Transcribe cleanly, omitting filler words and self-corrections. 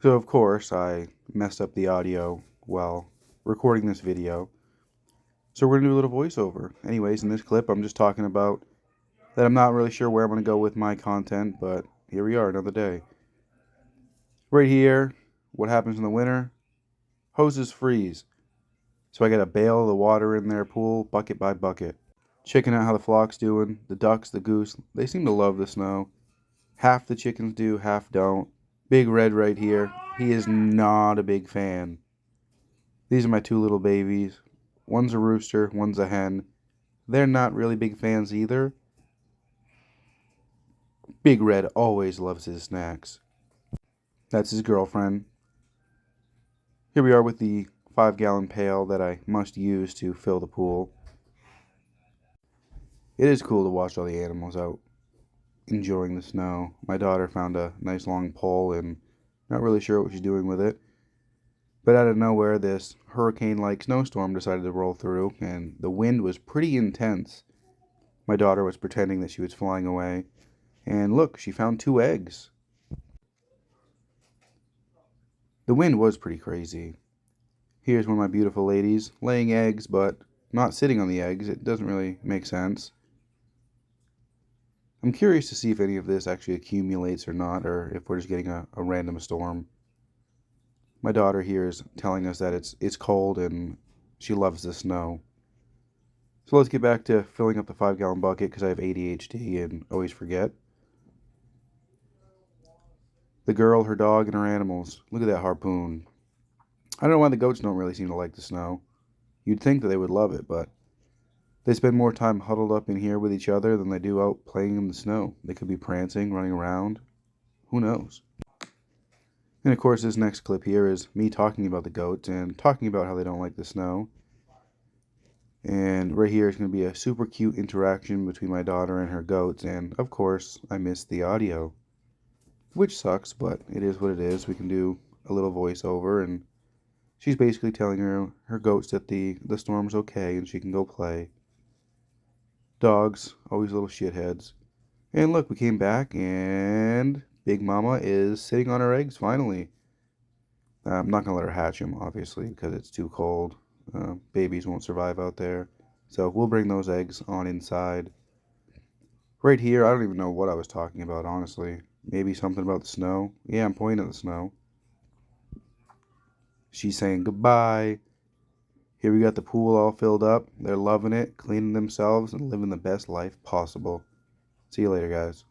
So of course I messed up the audio while recording this video. So we're gonna do a little voiceover. Anyways, in this clip I'm just talking about that I'm not really sure where I'm gonna go with my content, but here we are, another day. Right here, what happens in the winter? Hoses freeze. So I gotta bail the water in their pool bucket by bucket. Checking out how the flock's doing. The ducks, the goose, they seem to love the snow. Half the chickens do, half don't. Big Red right here, he is not a big fan. These are my two little babies. One's a rooster, one's a hen. They're not really big fans either. Big Red always loves his snacks. That's his girlfriend. Here we are with the 5-gallon pail that I must use to fill the pool. It is cool to watch all the animals out enjoying the snow. My daughter found a nice long pole and not really sure what she's doing with it. But out of nowhere, this hurricane-like snowstorm decided to roll through, and the wind was pretty intense. My daughter was pretending that she was flying away, and look, she found 2 eggs. The wind was pretty crazy. Here's one of my beautiful ladies laying eggs, but not sitting on the eggs. It doesn't really make sense. I'm curious to see if any of this actually accumulates or not, or if we're just getting a random storm. My daughter here is telling us that it's cold and she loves the snow. So let's get back to filling up the 5-gallon bucket because I have ADHD and always forget. The girl, her dog, and her animals. Look at that harpoon. I don't know why the goats don't really seem to like the snow. You'd think that they would love it, but they spend more time huddled up in here with each other than they do out playing in the snow. They could be prancing, running around. Who knows? And of course, this next clip here is me talking about the goats and talking about how they don't like the snow. And right here is going to be a super cute interaction between my daughter and her goats. And of course, I missed the audio, which sucks, but it is what it is. We can do a little voiceover, and she's basically telling her goats that the storm's okay and she can go play. Dogs, always little shitheads. And look, we came back and Big Mama is sitting on her eggs finally. I'm not going to let her hatch them, obviously, because it's too cold. Babies won't survive out there. So we'll bring those eggs on inside. Right here, I don't even know what I was talking about, honestly. Maybe something about the snow. Yeah, I'm pointing at the snow. She's saying goodbye. Here we got the pool all filled up. They're loving it, cleaning themselves, and living the best life possible. See you later, guys.